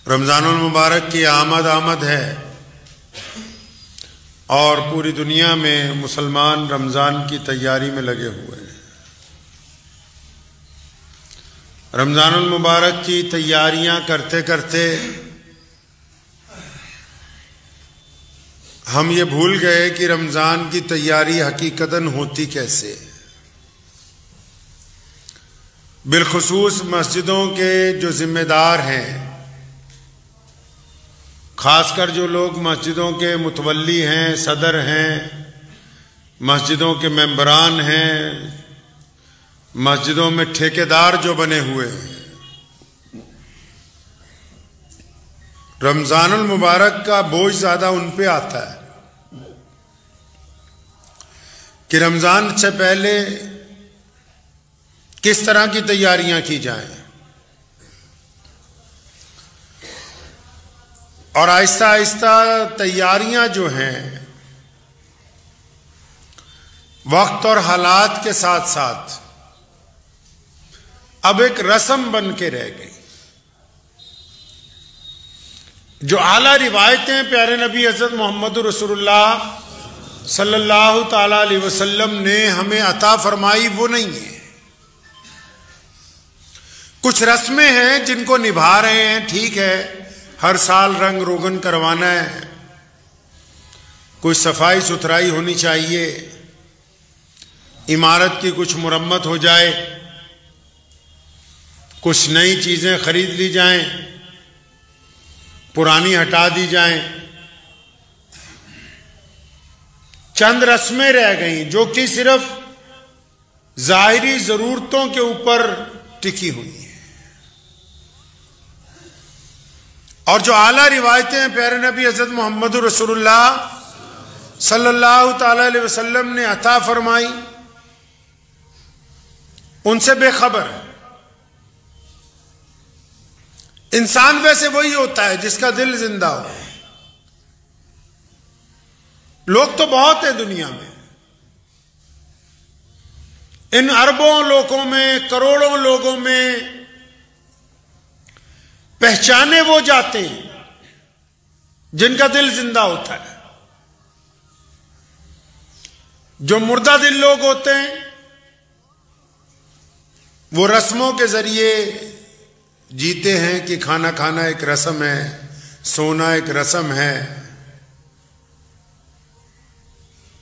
رمضان المبارک کی آمد ہے اور پوری دنیا میں مسلمان رمضان کی تیاری میں لگے ہوئے ہیں۔ رمضان المبارک کی تیاریاں کرتے کرتے ہم یہ بھول گئے کہ رمضان کی تیاری حقیقتاً ہوتی کیسے۔ بالخصوص مسجدوں کے جو ذمہ دار ہیں، خاص کر جو لوگ مسجدوں کے متولی ہیں، صدر ہیں، مسجدوں کے ممبران ہیں، مسجدوں میں ٹھیکیدار جو بنے ہوئے ہیں، رمضان المبارک کا بوجھ زیادہ ان پہ آتا ہے کہ رمضان سے پہلے کس طرح کی تیاریاں کی جائیں، اور آہستہ آہستہ تیاریاں جو ہیں وقت اور حالات کے ساتھ ساتھ اب ایک رسم بن کے رہ گئی۔ جو اعلیٰ روایتیں پیارے نبی حضرت محمد رسول اللہ صلی اللہ تعالی علیہ وسلم نے ہمیں عطا فرمائی وہ نہیں ہے۔ کچھ رسمیں ہیں جن کو نبھا رہے ہیں، ٹھیک ہے، ہر سال رنگ روگن کروانا ہے، کوئی صفائی ستھرائی ہونی چاہیے، عمارت کی کچھ مرمت ہو جائے، کچھ نئی چیزیں خرید لی جائیں، پرانی ہٹا دی جائیں۔ چند رسمیں رہ گئیں جو کہ صرف ظاہری ضرورتوں کے اوپر ٹکی ہوئی ہیں، اور جو اعلیٰ روایتیں پیارے نبی حضرت محمد رسول اللہ صلی اللہ تعالی علیہ وسلم نے عطا فرمائی ان سے بے خبر ہے۔ انسان ویسے وہی ہوتا ہے جس کا دل زندہ ہو۔ لوگ تو بہت ہیں دنیا میں، ان اربوں لوگوں میں، کروڑوں لوگوں میں پہچانے وہ جاتے ہیں جن کا دل زندہ ہوتا ہے۔ جو مردہ دل لوگ ہوتے ہیں وہ رسموں کے ذریعے جیتے ہیں کہ کھانا کھانا ایک رسم ہے، سونا ایک رسم ہے،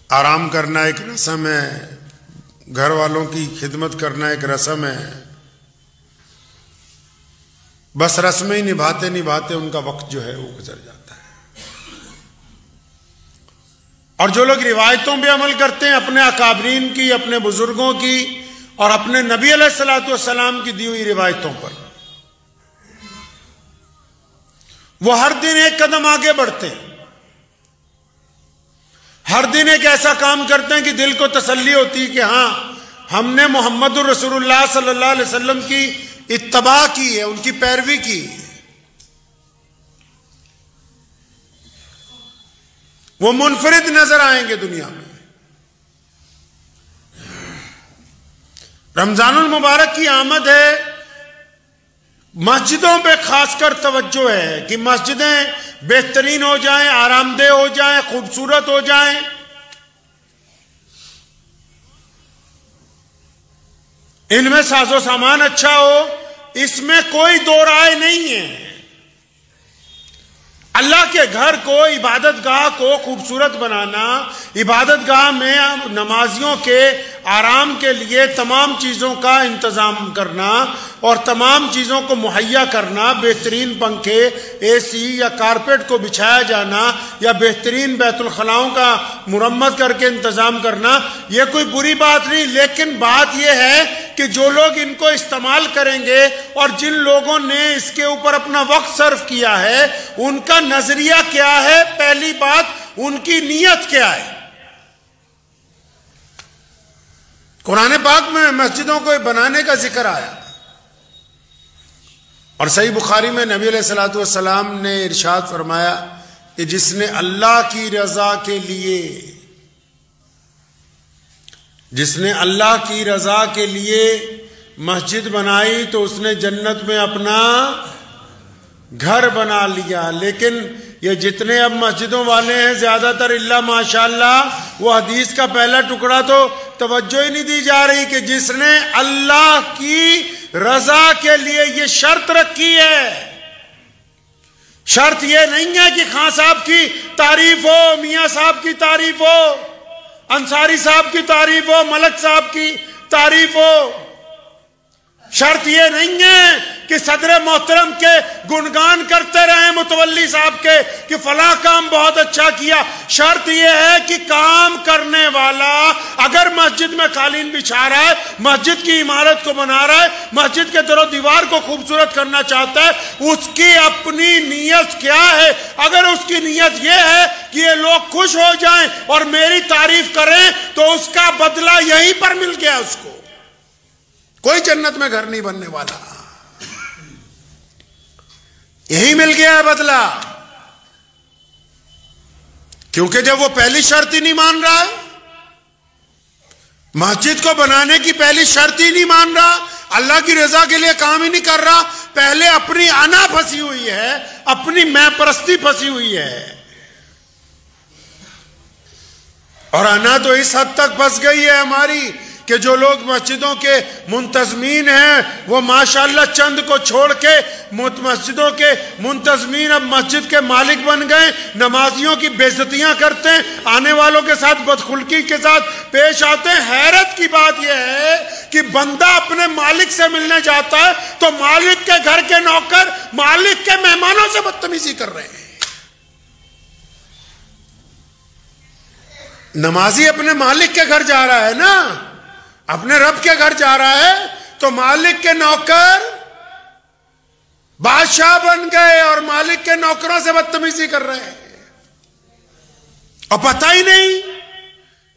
آرام کرنا ایک رسم ہے، گھر والوں کی خدمت کرنا ایک رسم ہے۔ بس رسمیں نبھاتے نبھاتے ان کا وقت جو ہے وہ گزر جاتا ہے۔ اور جو لوگ روایتوں پہ عمل کرتے ہیں، اپنے اکابرین کی، اپنے بزرگوں کی اور اپنے نبی علیہ الصلوۃ والسلام کی دی ہوئی روایتوں پر، وہ ہر دن ایک قدم آگے بڑھتے ہیں، ہر دن ایک ایسا کام کرتے ہیں کہ دل کو تسلی ہوتی ہے کہ ہاں ہم نے محمد رسول اللہ صلی اللہ علیہ وسلم کی اتباع کی ہے، ان کی پیروی کی ہے۔ وہ منفرد نظر آئیں گے دنیا میں۔ رمضان المبارک کی آمد ہے، مسجدوں پہ خاص کر توجہ ہے کہ مسجدیں بہترین ہو جائیں، آرام دہ ہو جائیں، خوبصورت ہو جائیں۔ ان میں ساز و سامان اچھا ہو، اس میں کوئی دو رائے نہیں ہے۔ اللہ کے گھر کو، عبادت گاہ کو خوبصورت بنانا، عبادت گاہ میں نمازیوں کے آرام کے لیے تمام چیزوں کا انتظام کرنا اور تمام چیزوں کو مہیا کرنا، بہترین پنکھے، اے سی یا کارپیٹ کو بچھایا جانا یا بہترین بیت الخلاؤں کا مرمت کر کے انتظام کرنا، یہ کوئی بری بات نہیں۔ لیکن بات یہ ہے کہ جو لوگ ان کو استعمال کریں گے اور جن لوگوں نے اس کے اوپر اپنا وقت صرف کیا ہے، ان کا نظریہ کیا ہے؟ پہلی بات، ان کی نیت کیا ہے؟ قرآن پاک میں مسجدوں کو بنانے کا ذکر آیا، اور صحیح بخاری میں نبی علیہ الصلوۃ والسلام نے ارشاد فرمایا کہ جس نے اللہ کی رضا کے لیے، جس نے اللہ کی رضا کے لیے مسجد بنائی تو اس نے جنت میں اپنا گھر بنا لیا. لیکن یہ جتنے اب مسجدوں والے ہیں زیادہ تر اللہ ماشاءاللہ وہ حدیث کا پہلا ٹکڑا تو توجہ ہی نہیں دی جا رہی کہ جس نے اللہ کی رضا کے لیے یہ شرط رکھی ہے. شرط یہ نہیں ہے کہ خان صاحب کی تعریف ہو, میاں صاحب کی تعریف ہو, انصاری صاحب کی تعریف ہو, ملک صاحب کی تعریف ہو. شرط یہ نہیں ہے کہ صدر محترم کے گنگان کرتے رہیں متولی صاحب کے کہ فلاں کام بہت اچھا کیا. شرط یہ ہے کہ کام کرنے والا اگر مسجد میں قالین بچھا رہا ہے, مسجد کی عمارت کو بنا رہا ہے, مسجد کے در و دیوار کو خوبصورت کرنا چاہتا ہے, اس کی اپنی نیت کیا ہے. اگر اس کی نیت یہ ہے کہ یہ لوگ خوش ہو جائیں اور میری تعریف کریں تو اس کا بدلہ یہیں پر مل گیا. اس کو کوئی جنت میں گھر نہیں بننے والا, یہی مل گیا ہے بدلہ. کیونکہ جب وہ پہلی شرط ہی نہیں مان رہا ہے, مسجد کو بنانے کی پہلی شرط ہی نہیں مان رہا, اللہ کی رضا کے لیے کام ہی نہیں کر رہا, پہلے اپنی انا پھنسی ہوئی ہے, اپنی میں پرستی پھنسی ہوئی ہے. اور انا تو اس حد تک پھنس گئی ہے ہماری کہ جو لوگ مسجدوں کے منتظمین ہیں وہ ماشاءاللہ چند کو چھوڑ کے مسجدوں کے منتظمین اب مسجد کے مالک بن گئے, نمازیوں کی بے عزتیاں کرتے ہیں, آنے والوں کے ساتھ بدخلقی کے ساتھ پیش آتے ہیں. حیرت کی بات یہ ہے کہ بندہ اپنے مالک سے ملنے جاتا ہے تو مالک کے گھر کے نوکر مالک کے مہمانوں سے بدتمیزی کر رہے ہیں. نمازی اپنے مالک کے گھر جا رہا ہے نا, اپنے رب کے گھر جا رہا ہے, تو مالک کے نوکر بادشاہ بن گئے اور مالک کے نوکروں سے بدتمیزی کر رہے ہیں. اور پتہ ہی نہیں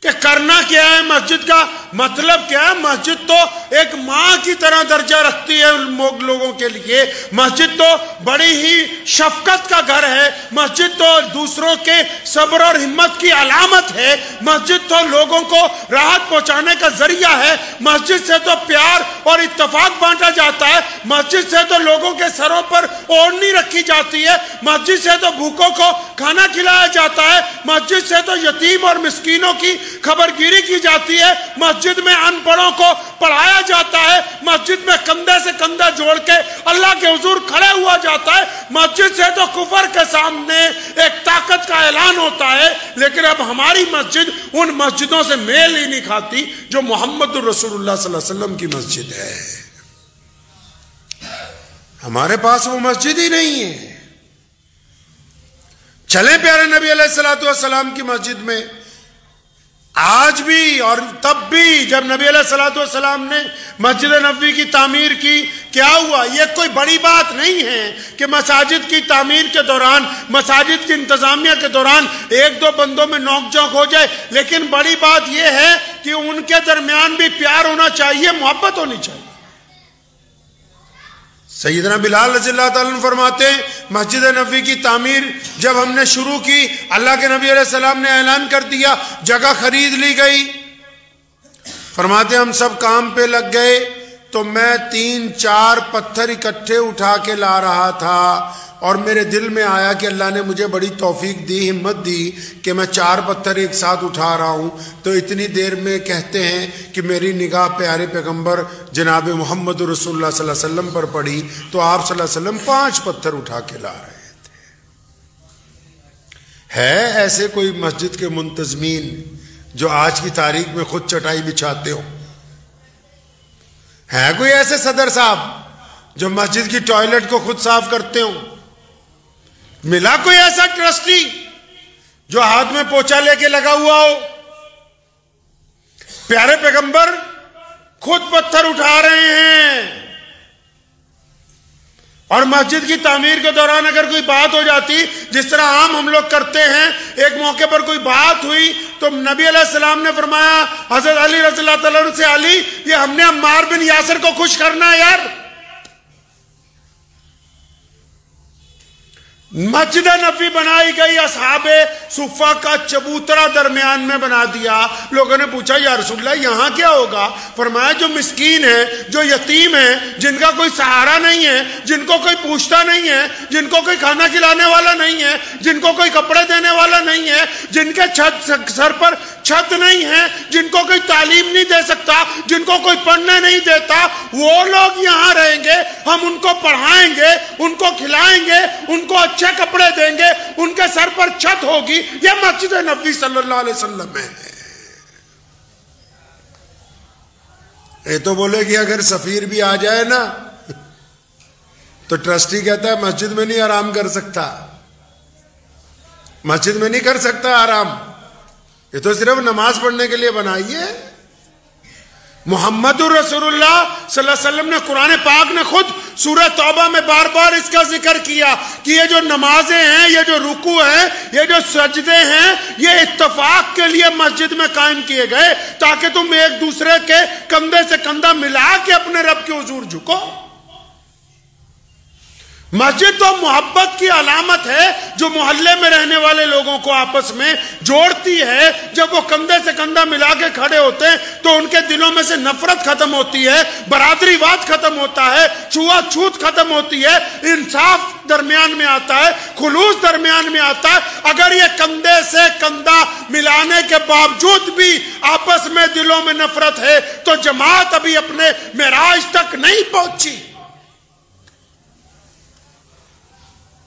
کہ کرنا کیا ہے, مسجد کا مطلب کیا ہے. مسجد تو ایک ماں کی طرح درجہ رکھتی ہے لوگوں کے لیے. مسجد تو بڑی ہی شفقت کا گھر ہے. مسجد تو دوسروں کے صبر اور ہمت کی علامت ہے. مسجد تو لوگوں کو راحت پہنچانے کا ذریعہ ہے. مسجد سے تو پیار اور اتفاق بانٹا جاتا ہے. مسجد سے تو لوگوں کے سروں پر اوڑھنی رکھی جاتی ہے. مسجد سے تو بھوکوں کو کھانا کھلایا جاتا ہے. مسجد سے تو یتیم اور مسکینوں کی خبر گیری کی جاتی ہے. مسجد میں ان پڑھوں کو پڑھایا جاتا ہے. مسجد میں کندھے سے کندھا جوڑ کے اللہ کے حضور کھڑے ہوا جاتا ہے. مسجد سے تو کفر کے سامنے ایک طاقت کا اعلان ہوتا ہے. لیکن اب ہماری مسجد ان مسجدوں سے میل ہی نہیں کھاتی جو محمد رسول اللہ صلی اللہ علیہ وسلم کی مسجد ہے. ہمارے پاس وہ مسجد ہی نہیں ہے. چلیں پیارے نبی علیہ الصلوۃ والسلام کی مسجد میں. آج بھی اور تب بھی جب نبی علیہ الصلوۃ والسلام نے مسجد نبوی کی تعمیر کی, کیا ہوا؟ یہ کوئی بڑی بات نہیں ہے کہ مساجد کی تعمیر کے دوران, مساجد کی انتظامیہ کے دوران ایک دو بندوں میں نوک جھونک ہو جائے. لیکن بڑی بات یہ ہے کہ ان کے درمیان بھی پیار ہونا چاہیے, محبت ہونی چاہیے. سیدنا بلال رضی اللہ تعالیٰ عنہ فرماتے ہیں مسجد نبوی کی تعمیر جب ہم نے شروع کی, اللہ کے نبی علیہ السلام نے اعلان کر دیا, جگہ خرید لی گئی. فرماتے ہیں ہم سب کام پہ لگ گئے تو میں 3-4 پتھر اکٹھے اٹھا کے لا رہا تھا اور میرے دل میں آیا کہ اللہ نے مجھے بڑی توفیق دی, ہمت دی کہ میں 4 پتھر ایک ساتھ اٹھا رہا ہوں. تو اتنی دیر میں کہتے ہیں کہ میری نگاہ پیارے پیغمبر جناب محمد رسول اللہ صلی اللہ علیہ وسلم پر پڑی تو آپ صلی اللہ علیہ وسلم 5 پتھر اٹھا کے لا رہے تھے. ہے ایسے کوئی مسجد کے منتظمین جو آج کی تاریخ میں خود چٹائی بچھاتے ہو؟ ہے کوئی ایسے صدر صاحب جو مسجد کی ٹوائلٹ کو خود صاف کرتے ہوں؟ ملا کوئی ایسا ٹرسٹی جو ہاتھ میں پوچھا لے کے لگا ہوا ہو؟ پیارے پیغمبر خود پتھر اٹھا رہے ہیں. اور مسجد کی تعمیر کے دوران اگر کوئی بات ہو جاتی, جس طرح عام ہم لوگ کرتے ہیں, ایک موقع پر کوئی بات ہوئی تو نبی علیہ السلام نے فرمایا حضرت علی رضی اللہ تعالیٰ عنہ سے, علی یہ ہم نے عمار بن یاسر کو خوش کرنا ہے یار. مسجد نبوی بنائی گئی اصحاب صفہ کا چبوترا درمیان میں بنا دیا. لوگوں نے پوچھا یا رسول اللہ یہاں کیا ہوگا؟ فرمایا جو مسکین ہے، جو یتیم ہے، جن کا کوئی سہارا نہیں ہے، جن کو کوئی پوچھتا نہیں ہے، جن کو کوئی کھانا کھلانے والا نہیں ہے، جن کو کوئی کپڑے دینے والا نہیں ہے، جن کے سر پر چھت نہیں ہے، جن کو کوئی تعلیم نہیں دے سکتا، جن کو کوئی پڑھنے نہیں دیتا، وہ لوگ یہاں رہیں گے. ہم ان کو پڑھائیں گے، ان کو کھلائیں گے، ان کو اچھے کپڑے دیں گے، ان کے سر پر چھت ہوگی. یہ مسجد نبوی صلی اللہ علیہ وسلم ہے. یہ تو بولے کہ اگر سفیر بھی آ جائے نا تو ٹرسٹی کہتا ہے مسجد میں نہیں آرام کر سکتا، مسجد میں نہیں کر سکتا آرام، یہ تو صرف نماز پڑھنے کے لیے بنائی ہے. محمد رسول اللہ صلی اللہ علیہ وسلم نے قرآن پاک نے خود سورہ توبہ میں بار بار اس کا ذکر کیا کہ یہ جو نمازیں ہیں، یہ جو رکوع ہیں، یہ جو سجدے ہیں، یہ اتفاق کے لیے مسجد میں قائم کیے گئے تاکہ تم ایک دوسرے کے کندھے سے کندھا ملا کے اپنے رب کے حضور جھکو. مسجد تو محبت کی علامت ہے جو محلے میں رہنے والے لوگوں کو آپس میں جوڑتی ہے. جب وہ کندھے سے کندھا ملا کے کھڑے ہوتے ہیں تو ان کے دلوں میں سے نفرت ختم ہوتی ہے، برادری واد ختم ہوتا ہے، چھوت چھوت ختم ہوتی ہے، انصاف درمیان میں آتا ہے، خلوص درمیان میں آتا ہے. اگر یہ کندھے سے کندھا ملانے کے باوجود بھی آپس میں دلوں میں نفرت ہے تو جماعت ابھی اپنے معراج تک نہیں پہنچی.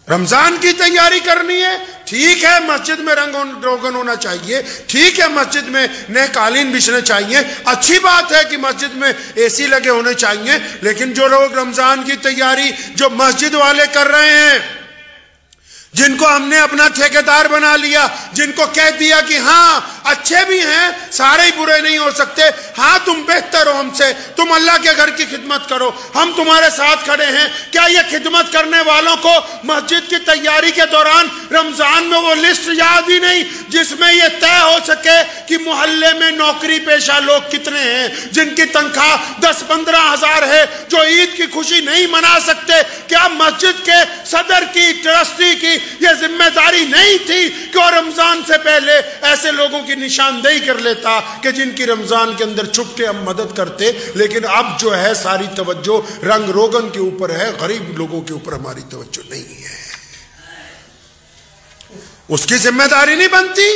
رمضان کی تیاری کرنی ہے، ٹھیک ہے مسجد میں رنگ روگن ہونا چاہیے، ٹھیک ہے مسجد میں نئے قالین بچھنے چاہیے، اچھی بات ہے کہ مسجد میں اے سی لگے ہونے چاہیے. لیکن جو لوگ رمضان کی تیاری جو مسجد والے کر رہے ہیں، جن کو ہم نے اپنا ٹھیکیدار بنا لیا، جن کو کہہ دیا کہ ہاں اچھے بھی ہیں، سارے ہی برے نہیں ہو سکتے، ہاں تم بہتر ہو ہم سے، تم اللہ کے گھر کی خدمت کرو، ہم تمہارے ساتھ کھڑے ہیں. کیا یہ خدمت کرنے والوں کو مسجد کی تیاری کے دوران رمضان میں وہ لسٹ یاد ہی نہیں جس میں یہ طے ہو سکے کہ محلے میں نوکری پیشہ لوگ کتنے ہیں جن کی تنخواہ 10-15 ہزار ہے، جو عید کی خوشی نہیں منا سکتے؟ کیا مسجد کے صدر کی، ٹرسٹی کی یہ ذمہ داری نہیں تھی کہ وہ رمضان سے پہلے ایسے لوگوں کی نشاندہی کر لیتا کہ جن کی رمضان کے اندر چھپ کے ہم مدد کرتے؟ لیکن اب جو ہے ساری توجہ رنگ روگن کے اوپر ہے، غریب لوگوں کے اوپر ہماری توجہ نہیں ہے. اس کی ذمہ داری نہیں بنتی؟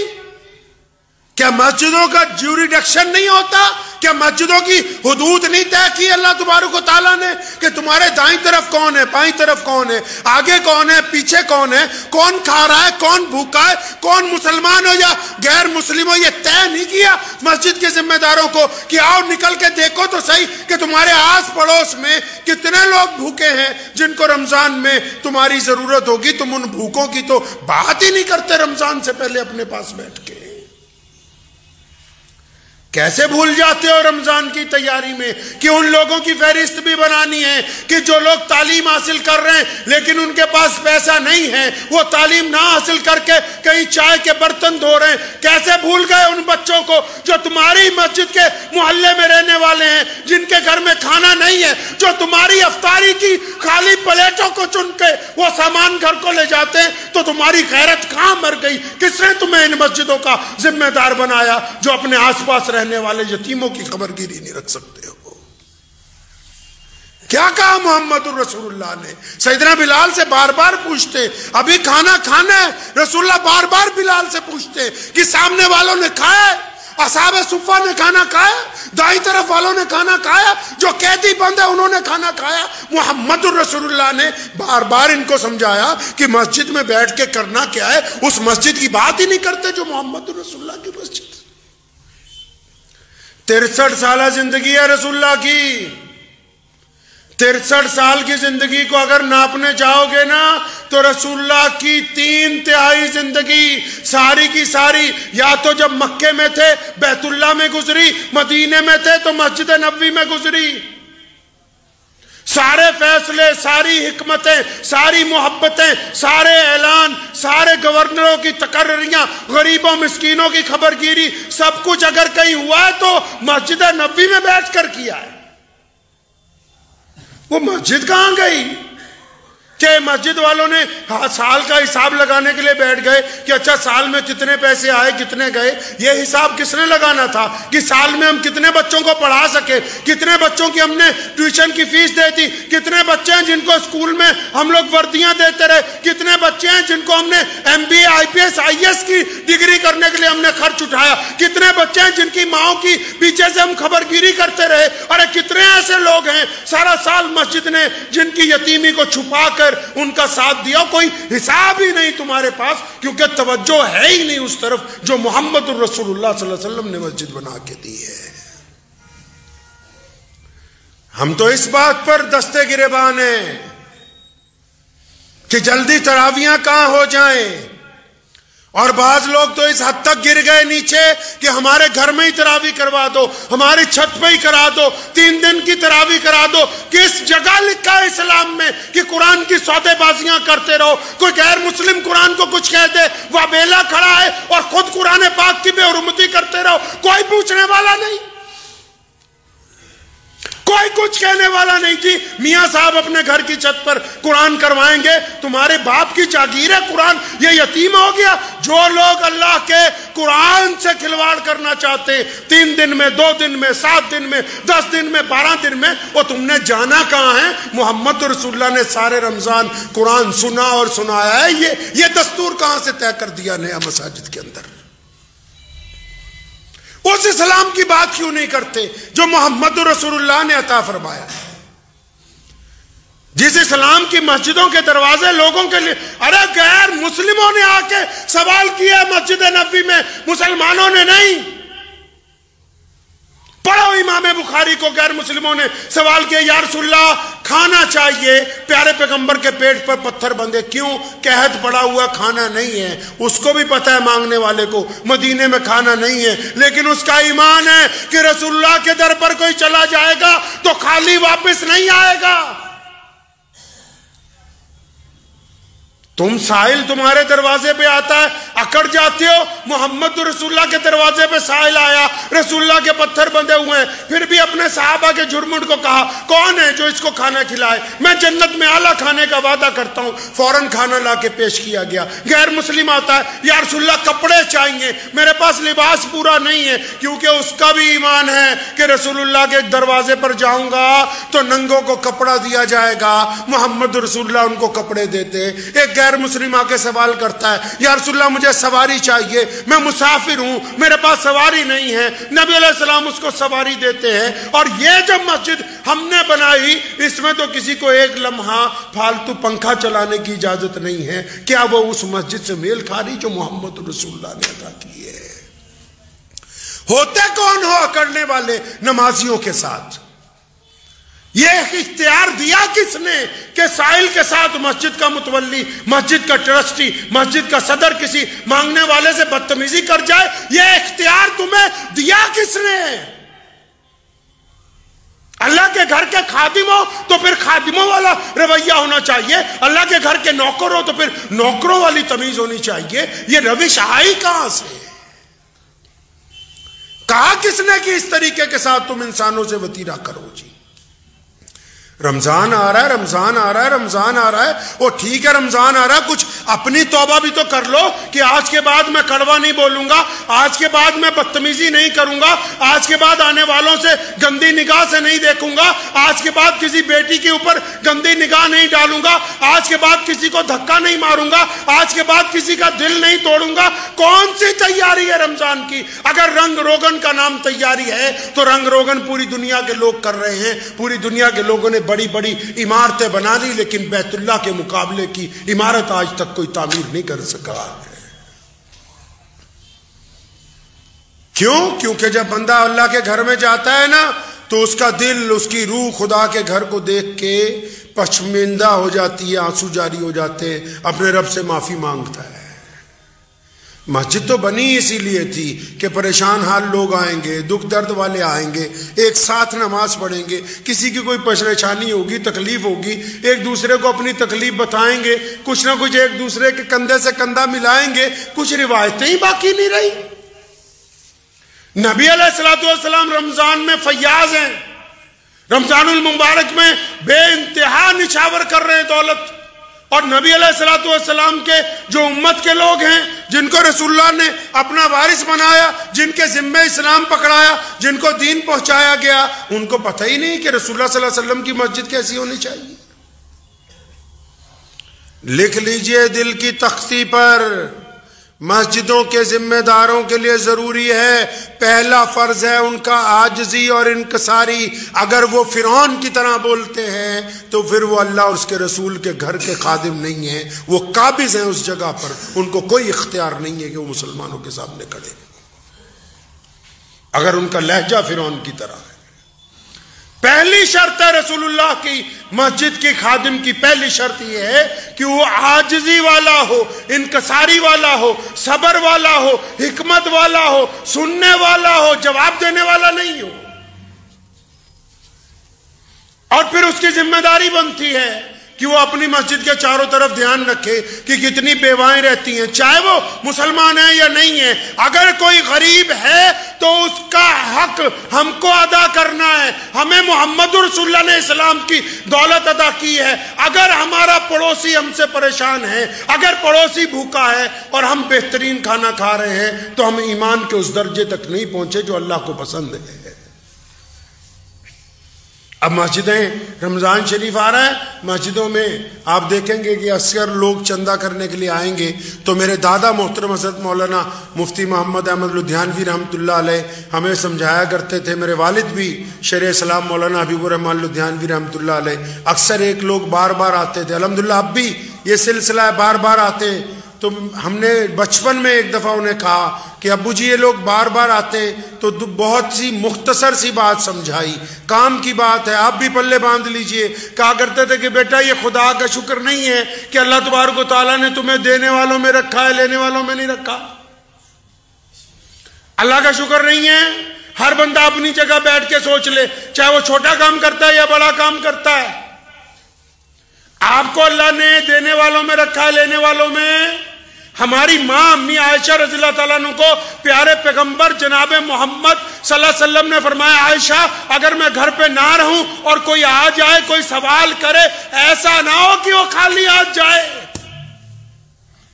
کیا مسجدوں کا جیوریڈکشن نہیں ہوتا؟ کیا مسجدوں کی حدود نہیں طے کی اللہ تبارک و تعالیٰ نے کہ تمہارے دائیں طرف کون ہے، بائیں طرف کون ہے، آگے کون ہے، پیچھے کون ہے، کون کھا رہا ہے، کون بھوکا ہے، کون مسلمان ہو یا غیر مسلم ہو؟ یہ طے نہیں کیا مسجد کے ذمہ داروں کو کہ آؤ نکل کے دیکھو تو صحیح کہ تمہارے آس پڑوس میں کتنے لوگ بھوکے ہیں جن کو رمضان میں تمہاری ضرورت ہوگی. تم ان بھوکوں کی تو بات ہی نہیں کرتے رمضان سے پہلے اپنے پاس بیٹھ کے. کیسے بھول جاتے ہو رمضان کی تیاری میں کہ ان لوگوں کی فہرست بھی بنانی ہے کہ جو لوگ تعلیم حاصل کر رہے ہیں لیکن ان کے پاس پیسہ نہیں ہے، وہ تعلیم نہ حاصل کر کے کہیں چائے کے برتن دھو رہے ہیں. کیسے بھول گئے ان بچوں کو جو تمہاری مسجد کے محلے میں رہنے والے ہیں، جن کے گھر میں کھانا نہیں ہے، جو تمہاری افطاری کی خالی پلیٹوں کو چن کے وہ سامان گھر کو لے جاتے ہیں؟ تو تمہاری غیرت کہاں مر گئی؟ کس نے تمہیں ان مسجدوں کا ذمہ دار بنایا جو اپنے آس پاس رہنے والے یتیموں کی خبر گیری نہیں رکھ سکتے ہو؟ کیا کہا محمد رسول اللہ نے؟ سیدنا بلال سے بار بار پوچھتے ابھی کھانا کھانا ہے، رسول اللہ بار بار بلال سے پوچھتے کہ سامنے والوں نے کھایا؟ اصحاب صفہ نے کھانا کھایا؟ دائیں طرف والوں نے کھانا کھایا؟ جو قیدی بند ہے انہوں نے کھانا کھایا؟ محمد رسول اللہ نے بار بار ان کو سمجھایا کہ مسجد میں بیٹھ کے کرنا کیا ہے. اس مسجد کی بات ہی نہیں کرتے جو محمد رسول اللہ کی مسجد. 63 سالہ زندگی ہے رسول اللہ کی. 63 سال کی زندگی کو اگر ناپنے جاؤ گے نا تو رسول اللہ کی 3/3 زندگی ساری کی ساری یا تو جب مکے میں تھے بیت اللہ میں گزری، مدینے میں تھے تو مسجد نبوی میں گزری. سارے فیصلے، ساری حکمتیں، ساری محبتیں، سارے اعلان، سارے گورنروں کی تقرریاں، غریبوں مسکینوں کی خبر گیری، سب کچھ اگر کہیں ہوا ہے تو مسجد نبوی میں بیٹھ کر کیا ہے. وہ مسجد کہاں گئی؟ کہ مسجد والوں نے سال کا حساب لگانے کے لیے بیٹھ گئے کہ اچھا سال میں کتنے پیسے آئے کتنے گئے. یہ حساب کس نے لگانا تھا کہ سال میں ہم کتنے بچوں کو پڑھا سکے, کتنے بچوں کی ہم نے ٹیوشن کی فیس دے دی, کتنے بچے ہیں جن کو اسکول میں ہم لوگ وردیاں دیتے رہے, کتنے بچے ہیں جن کو ہم نے MBA IPS IAS کی ڈگری کرنے کے لیے ہم نے خرچ اٹھایا, کتنے بچے ہیں جن کی ماؤں کی پیچھے سے ہم خبرگیری کرتے رہے. ارے کتنے ایسے لوگ ہیں سارا سال مسجد نے جن کی یتیمی کو چھپا کر ان کا ساتھ دیا, کوئی حساب ہی نہیں تمہارے پاس, کیونکہ توجہ ہے ہی نہیں اس طرف جو محمد الرسول اللہ صلی اللہ علیہ وسلم نے مسجد بنا کے دی ہے. ہم تو اس بات پر دستے گریبان ہیں کہ جلدی تراویحاں کہاں ہو جائیں, اور بعض لوگ تو اس حد تک گر گئے نیچے کہ ہمارے گھر میں ہی تراویح کروا دو, ہماری چھت پہ ہی کرا دو, 3 دن کی تراویح کرا دو. کس جگہ لکھا ہے اسلام میں کہ قرآن کی سودے بازیاں کرتے رہو؟ کوئی غیر مسلم قرآن کو کچھ کہہ دے وہ بیلا کھڑا ہے اور خود قرآن پاک کی بے حرمتی کرتے رہو, کوئی پوچھنے والا نہیں, کوئی کچھ کہنے والا نہیں. جی میاں صاحب اپنے گھر کی چھت پر قرآن کروائیں گے, تمہارے باپ کی جاگیر ہے قرآن, یہ یتیم ہو گیا. جو لوگ اللہ کے قرآن سے کھلواڑ کرنا چاہتے 3 دن میں 2 دن میں 7 دن میں 10 دن میں 12 دن میں, وہ تم نے جانا کہاں ہے؟ محمد رسول اللہ نے سارے رمضان قرآن سنا اور سنایا ہے. یہ دستور کہاں سے طے کر دیا نیا مساجد کے اندر؟ اس اسلام کی بات کیوں نہیں کرتے جو محمد رسول اللہ نے عطا فرمایا ہے؟ جس اسلام کی مسجدوں کے دروازے لوگوں کے لیے, ارے غیر مسلموں نے آ کے سوال کیا مسجد نبوی میں, مسلمانوں نے نہیں. پڑھو امام بخاری کو, غیر مسلموں نے سوال کیا یا رسول اللہ کھانا چاہیے, پیارے پیغمبر کے پیٹ پر پتھر بندھے, کیوں؟ قحط پڑا ہوا کھانا نہیں ہے. اس کو بھی پتہ ہے مانگنے والے کو مدینے میں کھانا نہیں ہے, لیکن اس کا ایمان ہے کہ رسول اللہ کے در پر کوئی چلا جائے گا تو خالی واپس نہیں آئے گا. تم سائل تمہارے دروازے پہ آتا ہے اکڑ جاتے ہو, محمد رسول اللہ کے دروازے پہ سائل آیا, رسول اللہ کے پتھر بندھے ہوئے ہیں, پھر بھی اپنے صحابہ کے جھرمٹ کو کہا کون ہے جو اس کو کھانا کھلائے, میں جنت میں اعلیٰ کھانے کا وعدہ کرتا ہوں. فوراً کھانا لا کے پیش کیا گیا. غیر مسلم آتا ہے یا رسول اللہ کپڑے چاہیے, میرے پاس لباس پورا نہیں ہے, کیونکہ اس کا بھی ایمان ہے کہ رسول اللہ کے دروازے پر جاؤں گا تو ننگوں کو کپڑا دیا جائے گا. محمد رسول اللہ ان کو کپڑے دیتے. ایک غیر مسلم آ کے سوال کرتا ہے یا رسول اللہ مجھے سواری چاہیے, میں مسافر ہوں, میرے پاس سواری نہیں ہے. نبی علیہ السلام اس کو سواری دیتے ہیں. اور یہ جو مسجد ہم نے بنائی اس میں تو کسی کو ایک لمحہ فالتو پنکھا چلانے کی اجازت نہیں ہے. کیا وہ اس مسجد سے میل کھا رہی جو محمد رسول اللہ نے عطا کی ہے؟ ہوتے کون ہو اکڑنے والے نمازیوں کے ساتھ؟ یہ اختیار دیا کس نے کہ سائل کے ساتھ مسجد کا متولی, مسجد کا ٹرسٹی, مسجد کا صدر کسی مانگنے والے سے بدتمیزی کر جائے؟ یہ اختیار تمہیں دیا کس نے؟ اللہ کے گھر کے خادم ہو تو پھر خادموں والا رویہ ہونا چاہیے, اللہ کے گھر کے نوکر ہو تو پھر نوکروں والی تمیز ہونی چاہیے. یہ روش آئی کہاں سے؟ کہا کس نے کہ اس طریقے کے ساتھ تم انسانوں سے وطیرہ کرو؟ جی رمضان آ رہا ہے, رمضان آ رہا ہے, رمضان آ رہا ہے, وہ ٹھیک ہے رمضان آ رہا ہے, کچھ اپنی توبہ بھی تو کر لو کہ آج کے بعد میں کڑوا نہیں بولوں گا, آج کے بعد میں بدتمیزی نہیں کروں گا, آج کے بعد آنے والوں سے گندی نگاہ سے نہیں دیکھوں گا, آج کے بعد کسی بیٹی کے اوپر گندی نگاہ نہیں ڈالوں گا, آج کے بعد کسی کو دھکا نہیں ماروں گا, آج کے بعد کسی کا دل نہیں توڑوں گا. کون سی تیاری ہے رمضان کی؟ اگر رنگ روغن کا نام تیاری ہے تو رنگ روغن پوری دنیا کے لوگ کر رہے ہیں. پوری دنیا کے لوگوں نے بڑی بڑی عمارتیں بنا لی, لیکن بیت اللہ کے مقابلے کی عمارت آج تک کوئی تعمیر نہیں کر سکا. کیوں؟ کیونکہ جب بندہ اللہ کے گھر میں جاتا ہے نا تو اس کا دل, اس کی روح خدا کے گھر کو دیکھ کے پشماندہ ہو جاتی ہے, آنسو جاری ہو جاتے ہیں, اپنے رب سے معافی مانگتا ہے. مسجد تو بنی اسی لیے تھی کہ پریشان حال لوگ آئیں گے, دکھ درد والے آئیں گے, ایک ساتھ نماز پڑھیں گے, کسی کی کوئی پریشانی ہوگی, تکلیف ہوگی, ایک دوسرے کو اپنی تکلیف بتائیں گے, کچھ نہ کچھ ایک دوسرے کے کندھے سے کندھا ملائیں گے. کچھ روایتیں ہی باقی نہیں رہی. نبی علیہ السلام رمضان میں فیاض ہیں, رمضان المبارک میں بے انتہا نچھاور کر رہے ہیں دولت. اور نبی علیہ الصلوۃ والسلام کے جو امت کے لوگ ہیں، جن کو رسول اللہ نے اپنا وارث بنایا، جن کے ذمہ اسلام پکڑایا، جن کو دین پہنچایا گیا، ان کو پتہ ہی نہیں کہ رسول اللہ صلی اللہ علیہ وسلم کی مسجد کیسی ہونی چاہیے۔ لکھ لیجئے دل کی تختی پر، مسجدوں کے ذمہ داروں کے لیے ضروری ہے، پہلا فرض ہے ان کا عاجزی اور انکساری۔ اگر وہ فرعون کی طرح بولتے ہیں تو پھر وہ اللہ اور اس کے رسول کے گھر کے خادم نہیں ہیں، وہ قابض ہیں اس جگہ پر، ان کو کوئی اختیار نہیں ہے کہ وہ مسلمانوں کے سامنے کھڑے۔ اگر ان کا لہجہ فرعون کی طرح ہے، پہلی شرط ہے رسول اللہ کی مسجد کی خادم کی، پہلی شرط یہ ہے کہ وہ عاجزی والا ہو، انکساری والا ہو، صبر والا ہو، حکمت والا ہو، سننے والا ہو، جواب دینے والا نہیں ہو۔ اور پھر اس کی ذمہ داری بنتی ہے کہ وہ اپنی مسجد کے چاروں طرف دھیان رکھے کہ کتنی بیوائیں رہتی ہیں، چاہے وہ مسلمان ہیں یا نہیں ہیں۔ اگر کوئی غریب ہے تو اس کا حق ہم کو ادا کرنا ہے۔ ہمیں محمد رسول اللہ نے اسلام کی دولت ادا کی ہے۔ اگر ہمارا پڑوسی ہم سے پریشان ہے، اگر پڑوسی بھوکا ہے اور ہم بہترین کھانا کھا رہے ہیں، تو ہم ایمان کے اس درجے تک نہیں پہنچے جو اللہ کو پسند ہے۔ اب مسجدیں، رمضان شریف آ رہا ہے، مسجدوں میں آپ دیکھیں گے کہ اکثر لوگ چندہ کرنے کے لیے آئیں گے تو میرے دادا محترم حضرت مولانا مفتی محمد احمد لدھیانوی رحمۃ اللہ علیہ ہمیں سمجھایا کرتے تھے، میرے والد بھی شیخ اسلام مولانا حبیب الرحمن لدھیانوی رحمۃ اللہ علیہ، اکثر ایک لوگ بار بار آتے تھے، الحمدللہ اب بھی یہ سلسلہ ہے، بار بار آتے ہیں۔ تو ہم نے بچپن میں ایک دفعہ انہیں کہا کہ ابو جی یہ لوگ بار بار آتے ہیں، تو بہت سی مختصر سی بات سمجھائی، کام کی بات ہے، آپ بھی پلے باندھ لیجئے۔ کہا کرتے تھے کہ بیٹا یہ خدا کا شکر نہیں ہے کہ اللہ تبارک و تعالیٰ نے تمہیں دینے والوں میں رکھا ہے، لینے والوں میں نہیں رکھا۔ اللہ کا شکر نہیں ہے، ہر بندہ اپنی جگہ بیٹھ کے سوچ لے، چاہے وہ چھوٹا کام کرتا ہے یا بڑا کام کرتا ہے، آپ کو اللہ نے دینے والوں میں رکھا ہے، لینے والوں میں۔ ہماری ماں امی عائشہ رضی اللہ تعالیٰ عنہ کو پیارے پیغمبر جناب محمد صلی اللہ علیہ وسلم نے فرمایا، عائشہ اگر میں گھر پہ نہ رہوں اور کوئی آ جائے، کوئی سوال کرے، ایسا نہ ہو کہ وہ خالی آ جائے،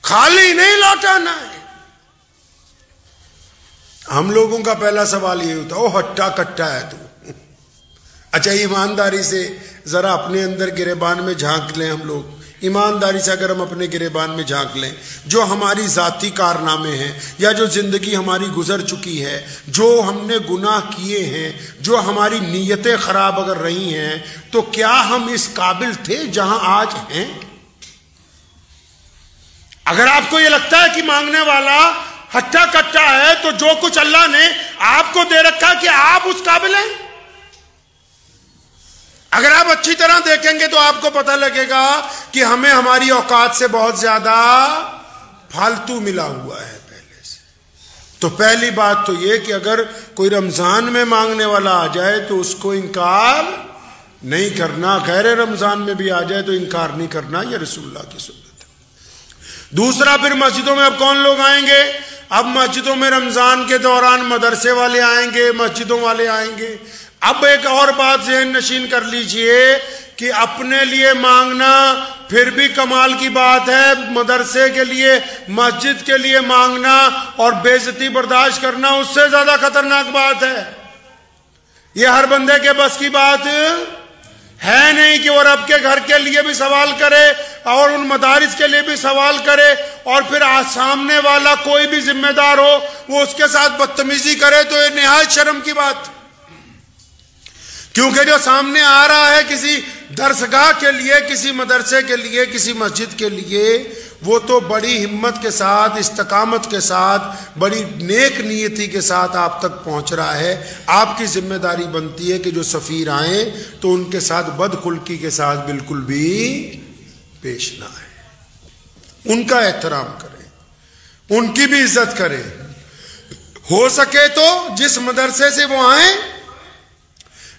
خالی نہیں لوٹانا ہے۔ ہم لوگوں کا پہلا سوال یہ ہوتا ہے، او ہٹا کٹا ہے تو۔ اچھا ایمانداری سے ذرا اپنے اندر گریبان میں جھانک لیں، ہم لوگ ایمانداری سے اگر ہم اپنے گریبان میں جھانک لیں، جو ہماری ذاتی کارنامے ہیں یا جو زندگی ہماری گزر چکی ہے، جو ہم نے گناہ کیے ہیں، جو ہماری نیتیں خراب اگر رہی ہیں، تو کیا ہم اس قابل تھے جہاں آج ہیں؟ اگر آپ کو یہ لگتا ہے کہ مانگنے والا ہٹا کٹا ہے، تو جو کچھ اللہ نے آپ کو دے رکھا کہ آپ اس قابل ہیں؟ اگر آپ اچھی طرح دیکھیں گے تو آپ کو پتہ لگے گا کہ ہمیں ہماری اوقات سے بہت زیادہ فالتو ملا ہوا ہے پہلے سے۔ تو پہلی بات تو یہ کہ اگر کوئی رمضان میں مانگنے والا آ جائے تو اس کو انکار نہیں کرنا، غیر رمضان میں بھی آ جائے تو انکار نہیں کرنا، یہ رسول اللہ کی سنت ہے۔ دوسرا، پھر مسجدوں میں اب کون لوگ آئیں گے؟ اب مسجدوں میں رمضان کے دوران مدرسے والے آئیں گے، مسجدوں والے آئیں گے۔ اب ایک اور بات ذہن نشین کر لیجئے کہ اپنے لیے مانگنا پھر بھی کمال کی بات ہے، مدرسے کے لیے، مسجد کے لیے مانگنا اور بے عزتی برداشت کرنا اس سے زیادہ خطرناک بات ہے۔ یہ ہر بندے کے بس کی بات ہے نہیں کہ وہ رب کے گھر کے لیے بھی سوال کرے اور ان مدارس کے لیے بھی سوال کرے، اور پھر سامنے والا کوئی بھی ذمہ دار ہو وہ اس کے ساتھ بدتمیزی کرے، تو یہ نہایت شرم کی بات۔ کیونکہ جو سامنے آ رہا ہے کسی درسگاہ کے لیے، کسی مدرسے کے لیے، کسی مسجد کے لیے، وہ تو بڑی ہمت کے ساتھ، استقامت کے ساتھ، بڑی نیک نیتی کے ساتھ آپ تک پہنچ رہا ہے۔ آپ کی ذمہ داری بنتی ہے کہ جو سفیر آئیں تو ان کے ساتھ بدخلقی کے ساتھ بالکل بھی پیش نہ آئے، ان کا احترام کریں، ان کی بھی عزت کریں۔ ہو سکے تو جس مدرسے سے وہ آئیں،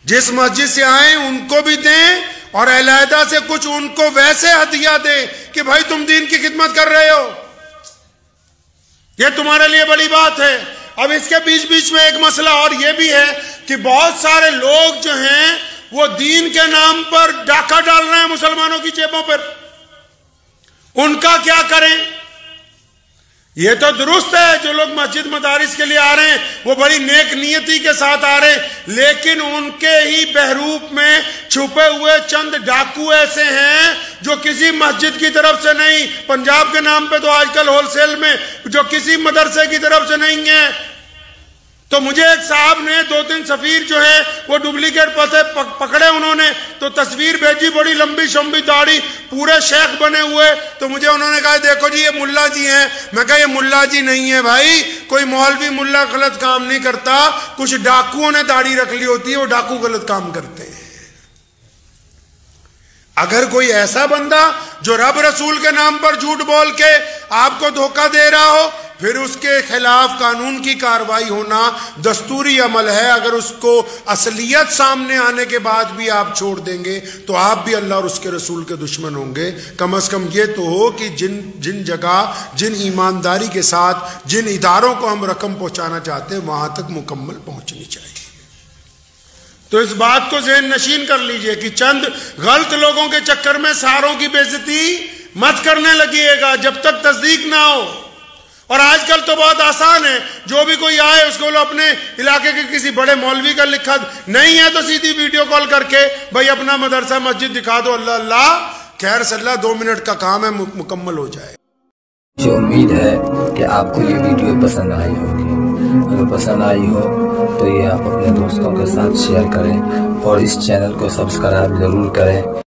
جس مسجد سے آئیں، ان کو بھی دیں، اور علیحدہ سے کچھ ان کو ویسے ہدیہ دیں کہ بھائی تم دین کی خدمت کر رہے ہو، یہ تمہارے لیے بڑی بات ہے۔ اب اس کے بیچ بیچ میں ایک مسئلہ اور یہ بھی ہے کہ بہت سارے لوگ جو ہیں وہ دین کے نام پر ڈاکہ ڈال رہے ہیں مسلمانوں کی جیبوں پر۔ ان کا کیا کریں؟ یہ تو درست ہے جو لوگ مسجد مدارس کے لیے آ رہے ہیں وہ بڑی نیک نیتی کے ساتھ آ رہے ہیں، لیکن ان کے ہی بحروپ میں چھپے ہوئے چند ڈاکو ایسے ہیں جو کسی مسجد کی طرف سے نہیں، پنجاب کے نام پہ تو آج کل ہول سیل میں، جو کسی مدرسے کی طرف سے نہیں ہیں۔ تو مجھے ایک صاحب نے 2-3 سفیر جو ہے وہ ڈپلیکیٹ پتے پکڑے، انہوں نے تو تصویر بھیجی، بڑی لمبی شمبی داڑھی، پورے شیخ بنے ہوئے، تو مجھے انہوں نے کہا دیکھو جی یہ ملا جی ہیں۔ میں کہا یہ ملا جی نہیں ہے بھائی، کوئی مولوی ملا غلط کام نہیں کرتا، کچھ ڈاکوؤں نے داڑھی رکھ لی ہوتی ہے، وہ ڈاکو غلط کام کرتے ہیں۔ اگر کوئی ایسا بندہ جو رب رسول کے نام پر جھوٹ بول کے آپ کو دھوکہ دے رہا ہو، پھر اس کے خلاف قانون کی کارروائی ہونا دستوری عمل ہے۔ اگر اس کو اصلیت سامنے آنے کے بعد بھی آپ چھوڑ دیں گے تو آپ بھی اللہ اور اس کے رسول کے دشمن ہوں گے۔ کم از کم یہ تو ہو کہ جن جگہ جن ایمانداری کے ساتھ جن اداروں کو ہم رقم پہنچانا چاہتے ہیں وہاں تک مکمل پہنچنی چاہیے۔ تو اس بات کو ذہن نشین کر لیجئے کہ چند غلط لوگوں کے چکر میں ساروں کی بے عزتی مت کرنے لگیے گا جب تک تصدیق نہ ہو۔ اور آج کل تو بہت آسان ہے، جو بھی کوئی آئے اس کو اپنے علاقے کے کسی بڑے مولوی کا لکھا نہیں ہے تو سیدھی ویڈیو کال کر کے بھائی اپنا مدرسہ مسجد دکھا دو، اللہ اللہ خیر صلی اللہ 2 منٹ کا کام ہے، مکمل ہو جائے۔ مجھے امید ہے کہ آپ کو یہ ویڈیو پسند آئی ہوگی۔ اگر پسند آئی ہو تو یہ آپ اپنے دوستوں کے ساتھ شیئر کریں اور اس چینل کو سبسکرائب ضرور کریں۔